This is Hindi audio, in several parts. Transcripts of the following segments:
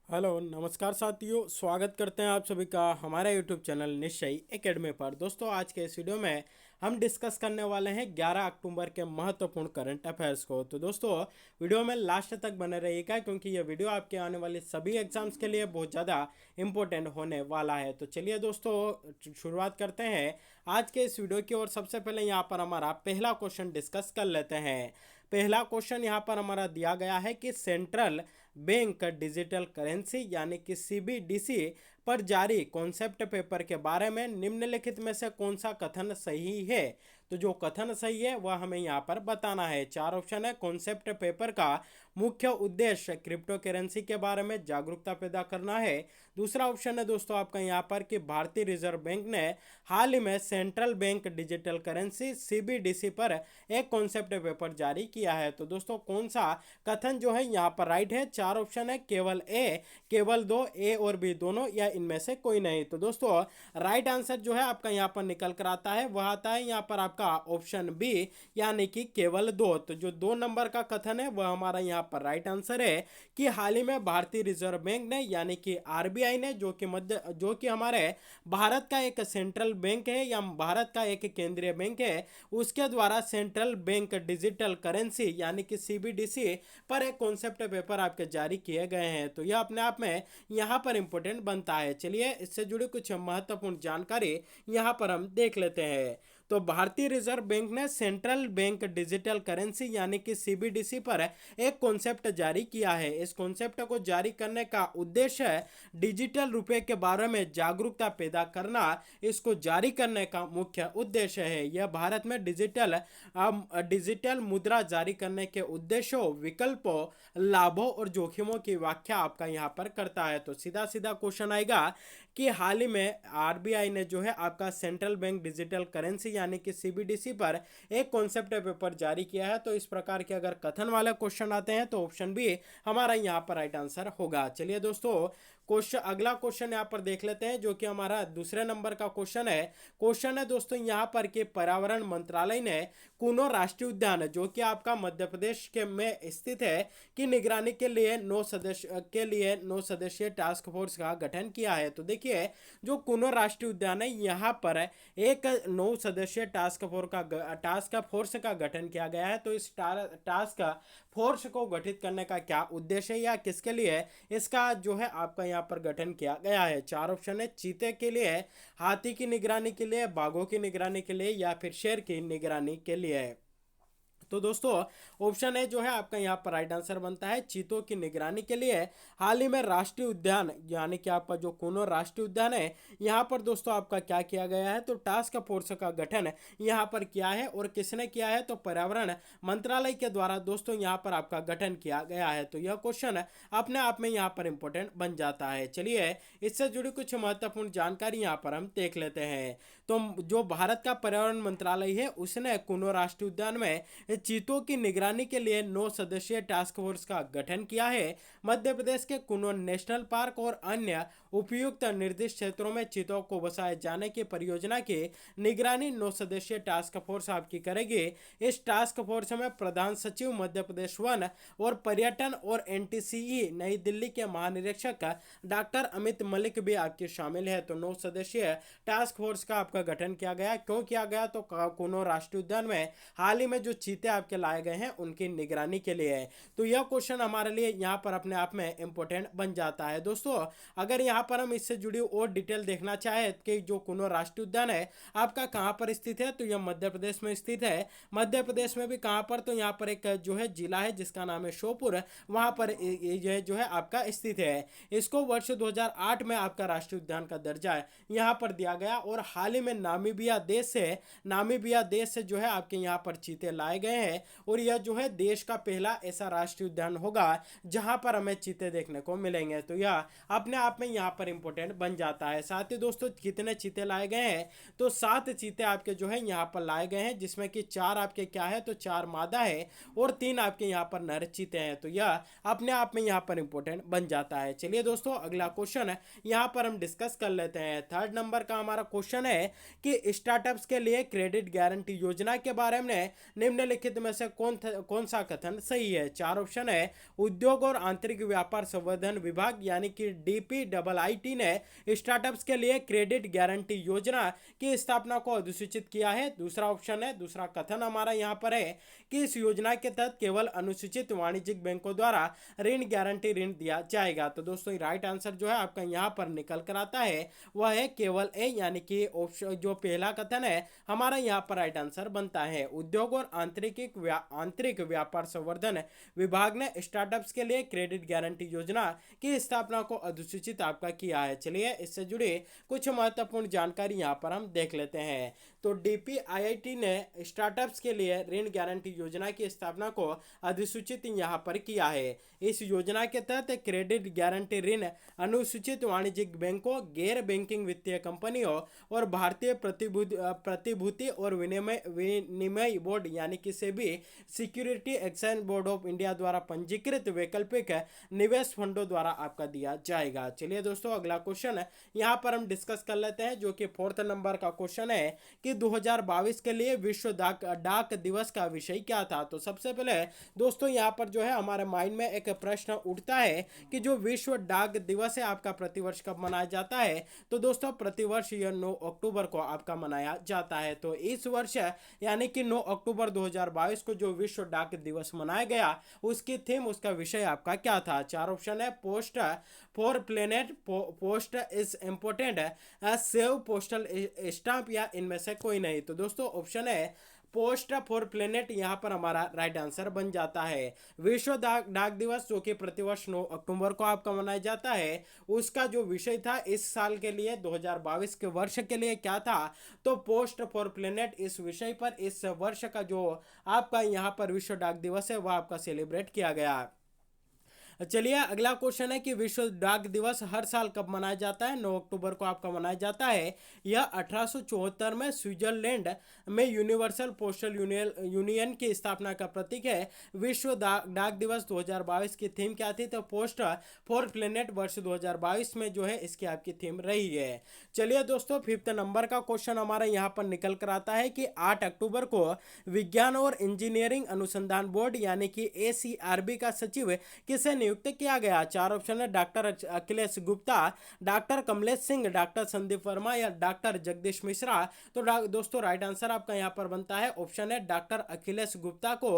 हेलो नमस्कार साथियों, स्वागत करते हैं आप सभी का हमारे यूट्यूब चैनल निश्चय एकेडमी पर। दोस्तों, आज के इस वीडियो में हम डिस्कस करने वाले हैं 11 अक्टूबर के महत्वपूर्ण करंट अफेयर्स को। तो दोस्तों, वीडियो में लास्ट तक बने रहिएगा क्योंकि ये वीडियो आपके आने वाले सभी एग्जाम्स के लिए बहुत ज़्यादा इंपॉर्टेंट होने वाला है। तो चलिए दोस्तों, शुरुआत करते हैं आज के इस वीडियो की। और सबसे पहले यहाँ पर हमारा पहला क्वेश्चन डिस्कस कर लेते हैं। पहला क्वेश्चन यहाँ पर हमारा दिया गया है कि सेंट्रल बैंक डिजिटल करेंसी यानी कि सीबीडीसी पर जारी कॉन्सेप्ट पेपर के बारे में निम्नलिखित में से कौन सा कथन सही है। तो जो कथन सही है वह हमें यहाँ पर बताना है। चार ऑप्शन है। कॉन्सेप्ट पेपर का मुख्य उद्देश्य क्रिप्टो करेंसी के बारे में जागरूकता पैदा करना है। दूसरा ऑप्शन है दोस्तों आपका यहाँ पर कि भारतीय रिजर्व बैंक ने हाल ही में central bank digital currency CBDC पर एक कॉन्सेप्ट पेपर जारी किया है। तो दोस्तों, कौन सा कथन जो है यहाँ पर राइट है। चार ऑप्शन है। केवल ए, केवल दो, ए और बी दोनों, या इनमें से कोई नहीं। तो दोस्तों, राइट आंसर जो है आपका यहाँ पर निकल कर आता है वह आता है यहाँ पर आपका ऑप्शन बी, यानी कि केवल दो। तो जो 2 नंबर का कथन है वह हमारा यहाँ पर राइट आंसर है कि हाल ही में भारतीय रिजर्व बैंक ने यानी कि आरबीआई ने, जो कि हमारे भारत का एक सेंट्रल बैंक है या भारत का एक केंद्रीय बैंक है, उसके द्वारा सेंट्रल बैंक डिजिटल करेंसी यानी कि सीबीडीसी पर एक कॉन्सेप्ट पेपर आपके जारी किए गए हैं। तो यह अपने आप में यहाँ पर इंपॉर्टेंट बनता है। चलिए, इससे जुड़ी कुछ महत्वपूर्ण जानकारी यहाँ पर हम देख लेते हैं। तो भारतीय रिजर्व बैंक ने सेंट्रल बैंक डिजिटल करेंसी यानी कि सीबीडीसी पर एक कॉन्सेप्ट जारी किया है। इस कॉन्सेप्ट को जारी करने का उद्देश्य डिजिटल रुपए के बारे में जागरूकता पैदा करना इसको जारी करने का मुख्य उद्देश्य है। यह भारत में डिजिटल मुद्रा जारी करने के उद्देश्यों, विकल्पों, लाभों और जोखिमों की व्याख्या आपका यहाँ पर करता है। तो सीधा सीधा क्वेश्चन आएगा कि हाल ही में आरबीआई ने जो है आपका सेंट्रल बैंक डिजिटल करेंसी यानी कि सीबीडीसी पर एक कॉन्सेप्ट पेपर जारी किया है। तो इस प्रकार के अगर कथन वाले क्वेश्चन आते हैं तो ऑप्शन बी हमारा यहाँ पर राइट आंसर होगा। चलिए दोस्तों, अगला क्वेश्चन यहाँ पर देख लेते हैं जो कि हमारा दूसरे नंबर का क्वेश्चन है। क्वेश्चन है दोस्तों यहाँ पर कि पर्यावरण मंत्रालय ने कूनो राष्ट्रीय उद्यान, जो कि आपका मध्य प्रदेश के में स्थित है, की निगरानी के लिए 9 सदस्यीय टास्क फोर्स का गठन किया है। तो देखिए, जो कूनो राष्ट्रीय उद्यान है यहाँ पर एक 9 सदस्यीय टास्क फोर्स का गठन किया गया है। तो इस टास्क फोर्स को गठित करने का क्या उद्देश्य है या किसके लिए इसका जो है आपका यहाँ पर गठन किया गया है। चार ऑप्शन है। चीते के लिए, हाथी की निगरानी के लिए, बाघों की निगरानी के लिए, या फिर शेर की निगरानी के लिए। तो दोस्तों, ऑप्शन ए जो है आपका यहाँ पर राइट आंसर बनता है। चीतों की निगरानी के लिए हाल ही में राष्ट्रीय उद्यान यानी कि आपका जो कूनो राष्ट्रीय उद्यान है यहाँ पर दोस्तों आपका क्या किया गया है, तो टास्क फोर्स का गठन यहाँ पर किया है। और किसने किया है, तो पर्यावरण मंत्रालय के द्वारा दोस्तों यहाँ पर आपका गठन किया गया है। तो यह क्वेश्चन अपने आप में यहाँ पर इंपॉर्टेंट बन जाता है। चलिए, इससे जुड़ी कुछ महत्वपूर्ण जानकारी यहाँ पर हम देख लेते हैं। तो जो भारत का पर्यावरण मंत्रालय है उसने कूनो राष्ट्रीय उद्यान में चीतों की निगरानी के लिए 9 सदस्यीय टास्क फोर्स का गठन किया है। मध्य प्रदेश के कुनो नेशनल पार्क और अन्य उपयुक्त निर्दिष्ट क्षेत्रों में चीतों को बसाए जाने की परियोजना की निगरानी 9 सदस्यीय टास्क फोर्स आपकी करेगी। इस टास्क फोर्स में प्रधान सचिव मध्य प्रदेश वन और पर्यटन और एनटीसीई नई दिल्ली के महानिरीक्षक डॉक्टर अमित मलिक भी आपके शामिल है। तो 9 सदस्यीय टास्क फोर्स का आपका गठन किया गया। क्यों किया गया, तो कुनो राष्ट्रीय उद्यान में हाल ही में जो चीते आपके लाए गए हैं उनकी निगरानी के लिए है। तो यह क्वेश्चन हमारे लिए यहाँ पर अपने आप में इंपॉर्टेंट बन जाता है। दोस्तों, अगर यहाँ पर हम इससे जुड़ी और डिटेल देखना चाहे कि जो कूनो राष्ट्रीय उद्यान है आपका कहाँ पर स्थित है, तो यह मध्य प्रदेश में स्थित है। मध्य प्रदेश में भी कहाँ पर, तो यहाँ पर एक जो है जिला है जिसका नाम है श्योपुर, वहां पर यह जो है आपका स्थित है। इसको वर्ष 2008 में आपका राष्ट्रीय उद्यान का दर्जा यहाँ पर दिया गया। और हाल ही में नामीबिया देश से जो है आपके यहाँ पर चीते लाए गए हैं। और यह जो है देश का पहला ऐसा राष्ट्रीय उद्यान होगा जहां पर हमें चीते देखने को मिलेंगे। तो यह अपने आप में यहाँ पर इंपॉर्टेंट बन जाता है। साथ ही दोस्तों, कितने चीते लाए गए हैं, तो 7 चीते आपके जो है यहाँ पर लाए गए हैं, जिसमें कि 4 आपके क्या है, तो 4 मादा है और 3 आपके यहाँ पर नर चीते हैं। तो यह अपने आप में यहाँ पर इंपॉर्टेंट बन जाता है। चलिए दोस्तों, अगला क्वेश्चन यहाँ पर हम डिस्कस कर लेते हैं। 3rd नंबर का हमारा क्वेश्चन है कि स्टार्टअप्स के लिए क्रेडिट गारंटी योजना के बारे में निम्नलिखित निम्नलिखित में से कौन सा कथन सही है? चार ऑप्शन है। उद्योग और आंतरिक व्यापार संवर्धन विभाग यानी कि DPIIT ने स्टार्टअप्स के लिए क्रेडिट गारंटी योजना की स्थापना को अधिसूचित किया है। दूसरा ऑप्शन है, दूसरा कथन हमारा यहाँ पर है कि इस योजना के तहत केवल अनुसूचित वाणिज्यिक बैंकों द्वारा ऋण गारंटी ऋण दिया जाएगा। तो दोस्तों राइट आंसर जो है आपका यहाँ पर निकल कर आता है वह है केवल ए, यानी कि ऑप्शन जो पहला कथन है हमारा यहाँ पर राइट आंसर बनता है। उद्योग और आंतरिक व्यापार संवर्धन विभाग ने स्टार्टअप्स के लिए क्रेडिट गारंटी योजना की स्थापना को अधिसूचित आपका किया है। चलिए इससे जुड़े कुछ महत्वपूर्ण जानकारी यहाँ पर हम देख लेते हैं। तो DPIIT ने स्टार्टअप्स के लिए ऋण गारंटी योजना की स्थापना को अधिसूचित यहाँ पर किया है। इस योजना के तहत क्रेडिट गारंटी ऋण अनुसूचित वाणिज्यिक बैंकों, गैर बैंकिंग वित्तीय कंपनियों और भारतीय प्रतिभूति और विनिमय बोर्ड यानी कि SEBI, security exchange board of India द्वारा पंजीकृत वैकल्पिक निवेश फंडों द्वारा आपका दिया जाएगा। चलिए दोस्तों अगला क्वेश्चन यहाँ पर हम डिस्कस कर लेते हैं, जो कि 4th नंबर का क्वेश्चन है कि 2022 के लिए विश्व डाक दिवस का विषय क्या था। तो सबसे पहले दोस्तों यहाँ पर जो है हमारे माइंड में एक प्रश्न उठता है कि जो विश्व डाक दिवस है आपका प्रतिवर्ष कब मनाया जाता है? तो दोस्तों प्रतिवर्ष यह 9 अक्टूबर को आपका मनाया जाता है। तो इस वर्ष यानी कि 9 अक्टूबर 2022 को जो विश्व डाक दिवस मनाया गया उसकी थीम, उसका विषय आपका क्या था? चार ऑप्शन है। Post for planet, post is important, save postal stamp या इनमें से कोई नहीं। तो दोस्तों ऑप्शन है पोस्ट फॉर प्लेनेट यहाँ पर हमारा राइट आंसर बन जाता है। विश्व डाक दिवस जो कि प्रतिवर्ष 9 अक्टूबर को आपका मनाया जाता है, उसका जो विषय था इस साल के लिए 2022 के वर्ष के लिए क्या था? तो पोस्ट फॉर प्लेनेट इस विषय पर इस वर्ष का जो आपका यहाँ पर विश्व डाक दिवस है वह आपका सेलिब्रेट किया गया। चलिए अगला क्वेश्चन है कि विश्व डाक दिवस हर साल कब मनाया जाता है? 9 अक्टूबर को आपका मनाया जाता है। यह 1874 में स्विट्जरलैंड में यूनिवर्सल पोस्टल यूनियन की स्थापना का प्रतीक है। विश्व डाक दिवस 2022 की थीम क्या थी? तो पोस्ट फॉर प्लेनेट वर्ष 2022 में जो है इसकी आपकी थीम रही है। चलिए दोस्तों 5th नंबर का क्वेश्चन हमारा यहाँ पर निकल कर आता है कि 8 अक्टूबर को विज्ञान और इंजीनियरिंग अनुसंधान बोर्ड यानी कि ACRB का सचिव किसे नियुक्त किया गया? चार ऑप्शन है। Doctor Akhilesh Gupta, doctor Kamlesh Singh, doctor Sandeep Verma या डॉक्टर जगदीश मिश्रा। तो दोस्तों राइट आंसर आपका यहाँ पर बनता है ऑप्शन है डॉक्टर अखिलेश गुप्ता को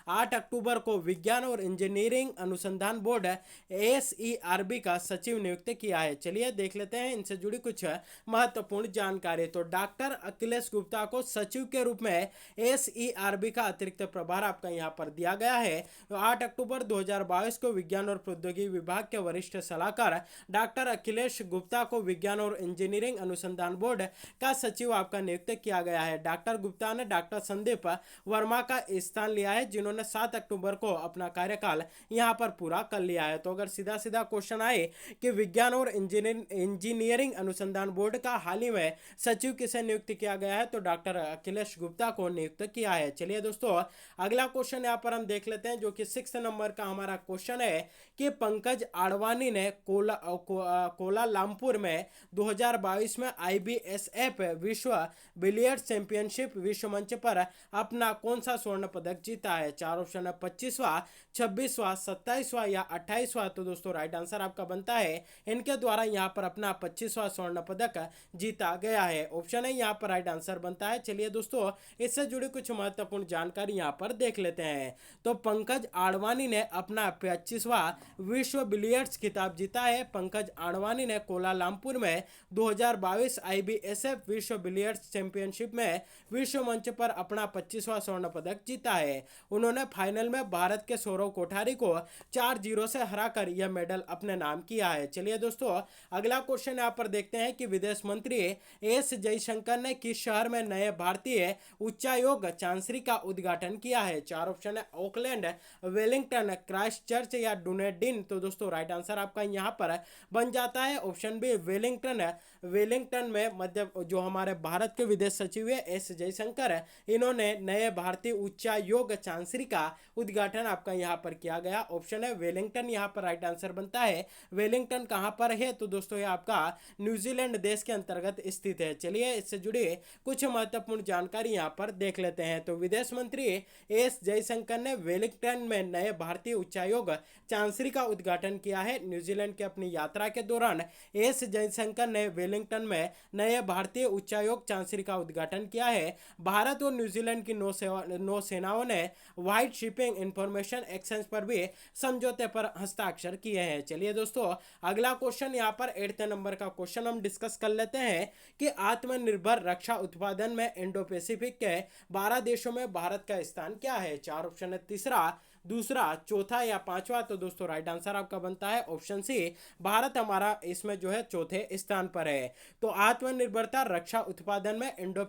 8 अक्टूबर को विज्ञान और इंजीनियरिंग अनुसंधान बोर्ड ACRB का सचिव नियुक्त किया है। चलिए देख लेते हैं इनसे जुड़ी कुछ महत्वपूर्ण जानकारी। तो डॉक्टर अखिलेश गुप्ता को सचिव के रूप में ACRB का अतिरिक्त प्रभार आपका यहाँ पर दिया गया है। तो 8 अक्टूबर 2022 को विज्ञान और प्रौद्योगिकी विभाग के वरिष्ठ सलाहकार डॉक्टर अखिलेश गुप्ता को विज्ञान और इंजीनियरिंग अनुसंधान बोर्ड का सचिव आपका नियुक्त किया गया है। डॉक्टर गुप्ता ने डॉक्टर संदीप वर्मा का स्थान लिया है, जिन्होंने 7 अक्टूबर को अपना कार्यकाल यहां पर पूरा कर लिया है। तो अगर सीधा सीधा क्वेश्चन आए कि विज्ञान और इंजीनियरिंग अनुसंधान बोर्ड का हाल ही में सचिव किसे नियुक्त किया गया है? तो डॉक्टर अखिलेश गुप्ता को नियुक्त किया है। चलिए दोस्तों अगला क्वेश्चन यहाँ पर हम देख लेते हैं, जो कि 6th नंबर का हमारा क्वेश्चन है कि पंकज आडवाणी ने कोलालमपुर में 2022 में IBSF विश्व बिलियर्ड्स चैंपियनशिप विश्व मंच पर अपना कौन सा स्वर्ण पदक जीता है? चार ऑप्शन है। 25वां, 26वां, 27वां या 28वां। तो दोस्तों राइट आंसर आपका बनता है इनके द्वारा यहाँ पर अपना 25वां स्वर्ण पदक जीता गया है। ऑप्शन है यहाँ पर राइट आंसर बनता है। चलिए दोस्तों इससे जुड़ी कुछ महत्वपूर्ण जानकारी यहाँ पर देख लेते हैं। तो पंकज आडवाणी ने अपना 25वां विश्व बिलियर्ड्स खिताब जीता है। पंकज आडवाणी ने कोलालमपुर में 2022 IBSF विश्व बिलियर्ड्स चैंपियनशिप में विश्व मंच पर अपना 25वां स्वर्ण पदक जीता है। उन्होंने फाइनल में भारत के सौरव कोठारी को 4-0 से हराकर यह मेडल अपने नाम किया है। चलिए दोस्तों अगला क्वेश्चन यहाँ पर देखते हैं कि विदेश मंत्री एस जयशंकर ने किस शहर में नए भारतीय उच्चायोग चांसरी का उद्घाटन किया है? चार ऑप्शन है। ऑकलैंड, वेलिंगटन, क्राइस्ट चर्च या डुनेडिन। तो दोस्तों राइट आंसर आपका यहाँ पर बन जाता है ऑप्शन बी वेलिंगटन है। वेलिंगटन में मध्य जो हमारे भारत के विदेश सचिव है एस जयशंकर है, इन्होंने नए भारतीय उच्चायोग चांसरी का उद्घाटन आपका यहाँ पर किया गया। ऑप्शन है वेलिंगटन यहाँ पर राइट आंसर बनता है। वेलिंगटन कहाँ पर है? तो दोस्तों ये आपका न्यूजीलैंड देश के अंतर्गत स्थित है। चलिए इससे जुड़ी कुछ महत्वपूर्ण जानकारी यहाँ पर देख लेते हैं। तो विदेश मंत्री एस जयशंकर ने वेलिंगटन में नए भारतीय उच्चायोग चांसरी का उद्घाटन किया है। न्यूजीलैंड की अपनी यात्रा के दौरान एस जयशंकर ने वेलिंगटन में नए भारतीय उच्चायोग चांसरी का उद्घाटन किया है। भारत और न्यूजीलैंड की नौसेनाओं ने व्हाइट शिपिंग इंफॉर्मेशन एक्सचेंज पर भी समझौते पर हस्ताक्षर किए हैं। चलिए दोस्तों अगला क्वेश्चन यहाँ पर 8th नंबर का क्वेश्चन हम डिस्कस कर लेते हैं कि आत्मनिर्भर रक्षा उत्पादन में इंडो पैसिफिक के 12 देशों में भारत का स्थान क्या है? 4 ऑप्शन है, तीसरा, दूसरा, चौथा या पांचवा। तो दोस्तों राइट आंसर आपका बनता है ऑप्शन सी, भारत हमारा इसमें जो है चौथे स्थान पर है। तो आत्मनिर्भरता रक्षा उत्पादन में इंडो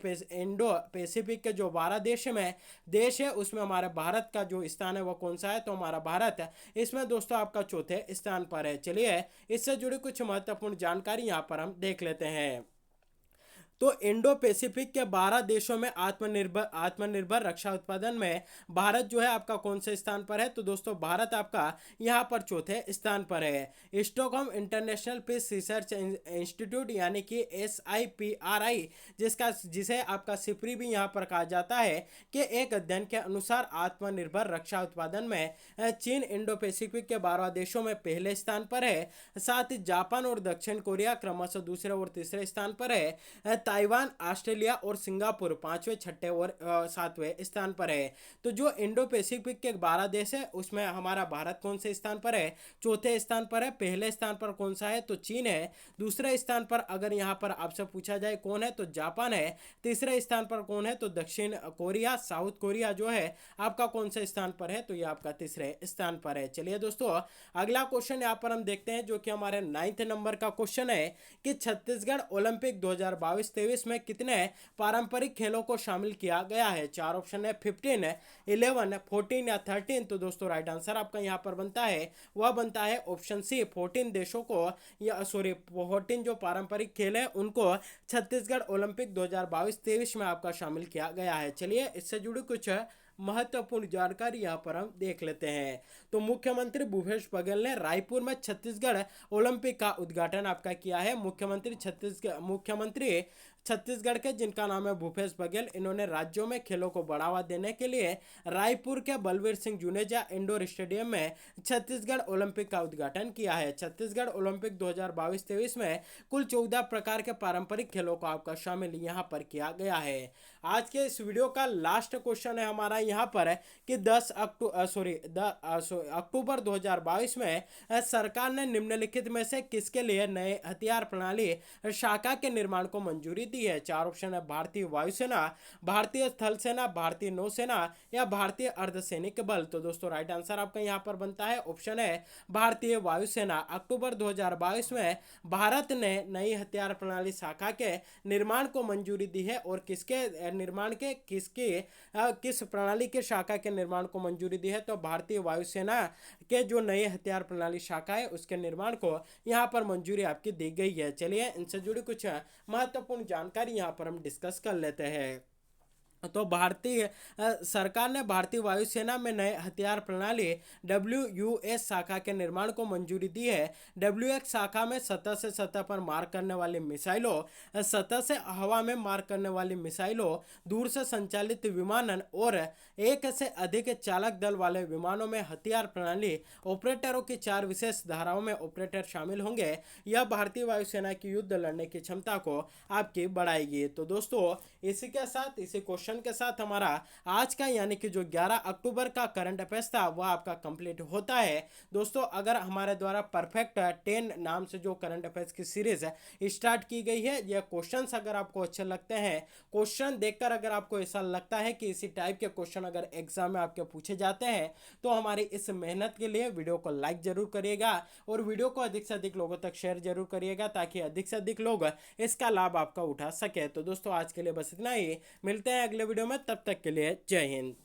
पैसिफिक के जो 12 देश है उसमें हमारे भारत का जो स्थान है वो कौन सा है? तो हमारा भारत इसमें दोस्तों आपका चौथे स्थान पर है। चलिए इससे जुड़ी कुछ महत्वपूर्ण जानकारी यहाँ पर हम देख लेते हैं। तो इंडो पैसिफिक के 12 देशों में आत्मनिर्भर रक्षा उत्पादन में भारत जो है आपका कौन से स्थान पर है? तो दोस्तों भारत आपका यहाँ पर चौथे स्थान पर है। Stockholm International Peace Research Institute यानी कि SIPRI जिसे आपका सिप्री भी यहाँ पर कहा जाता है कि एक अध्ययन के अनुसार आत्मनिर्भर रक्षा उत्पादन में चीन इंडो पैसिफिक के 12 देशों में पहले स्थान पर है। साथ ही जापान और दक्षिण कोरिया क्रमशः दूसरे और तीसरे स्थान पर है। ताइवान, ऑस्ट्रेलिया और सिंगापुर 5वें, 6ठे और 7वें स्थान पर है। तो जो इंडो पैसिफिक के 12 देश है उसमें हमारा भारत कौन से स्थान पर है? चौथे स्थान पर है। पहले स्थान पर कौन सा है? तो चीन है। दूसरे स्थान पर अगर यहाँ पर आपसे पूछा जाए कौन है तो जापान है। तीसरे स्थान पर कौन है? तो दक्षिण कोरिया, साउथ कोरिया जो है आपका कौन से स्थान पर है? तो ये आपका तीसरे स्थान पर है। चलिए दोस्तों अगला क्वेश्चन यहाँ पर हम देखते हैं जो कि हमारे 9th नंबर का क्वेश्चन है कि छत्तीसगढ़ ओलंपिक 2022-23 में कितने पारंपरिक खेलों को शामिल किया गया है? 4 ऑप्शन है, 15, 11, 14 या 13। तो दोस्तों राइट आंसर आपका यहाँ पर बनता है वह बनता है ऑप्शन सी, 14 देशों को या 14 जो पारंपरिक खेल है उनको छत्तीसगढ़ ओलंपिक 2022-23 में आपका शामिल किया गया है। चलिए इससे जुड़ी कुछ महत्वपूर्ण जानकारी यहाँ पर हम देख लेते हैं। तो मुख्यमंत्री भूपेश बघेल ने रायपुर में छत्तीसगढ़ ओलंपिक का उद्घाटन आपका किया है। मुख्यमंत्री छत्तीसगढ़ के जिनका नाम है भूपेश बघेल, इन्होंने राज्यों में खेलों को बढ़ावा देने के लिए रायपुर के बलवीर सिंह जुनेजा इंडोर स्टेडियम में छत्तीसगढ़ ओलंपिक का उद्घाटन किया है। छत्तीसगढ़ ओलंपिक 2022-23 में कुल 14 प्रकार के पारंपरिक खेलों को आपका शामिल यहाँ पर किया गया है। आज के इस वीडियो का लास्ट क्वेश्चन है हमारा यहाँ पर कि 10 अक्टूबर 2022 में सरकार ने निम्नलिखित में से किसके लिए नए हथियार प्रणाली शाखा के निर्माण को मंजूरी दी है? 4 ऑप्शन है, भारतीय वायुसेना, भारतीय थल सेना, भारतीय नौसेना या भारतीय अर्धसैनिक बल। तो दोस्तों राइट आंसर आपका यहाँ पर बनता है ऑप्शन है भारतीय वायुसेना। अक्टूबर 2022 में भारत ने नई हथियार प्रणाली शाखा के निर्माण को मंजूरी दी है और किसके निर्माण के किस प्रणाली के शाखा के निर्माण को मंजूरी दी है? तो भारतीय वायुसेना के जो नए हथियार प्रणाली शाखा है उसके निर्माण को यहाँ पर मंजूरी आपकी दी गई है। चलिए इनसे जुड़ी कुछ महत्वपूर्ण जानकारी यहाँ पर हम डिस्कस कर लेते हैं। तो भारतीय सरकार ने भारतीय वायुसेना में नए हथियार प्रणाली WUS शाखा के निर्माण को मंजूरी दी है। WX शाखा में सतह से सतह पर मार करने वाली मिसाइलों, सतह से हवा में मार करने वाली मिसाइलों, दूर से संचालित विमानन और एक से अधिक चालक दल वाले विमानों में हथियार प्रणाली ऑपरेटरों की 4 विशेष धाराओं में ऑपरेटर शामिल होंगे। यह भारतीय वायुसेना की युद्ध लड़ने की क्षमता को आपकी बढ़ाएगी। तो दोस्तों इसी के साथ इसी क्वेश्चन के साथ हमारा आज का यानी कि जो 11 अक्टूबर का करंट अफेयर्स था वह आपका कंप्लीट होता है। दोस्तों अगर हमारे द्वारा परफेक्ट 10 नाम से जो करंट अफेयर्स की सीरीज स्टार्ट की गई है, यह क्वेश्चंस अगर आपको अच्छे लगते हैं, क्वेश्चन देखकर अगर आपको ऐसा लगता है कि इसी टाइप के क्वेश्चन अगर एग्जाम में आपके पूछे जाते हैं तो हमारी इस मेहनत के लिए वीडियो को लाइक जरूर करिएगा और वीडियो को अधिक से अधिक लोगों तक शेयर जरूर करिएगा ताकि अधिक से अधिक लोग इसका लाभ आपका उठा सके। तो दोस्तों आज के लिए बस इतना ही, मिलते हैं अगले वीडियो में, तब तक के लिए जय हिंद।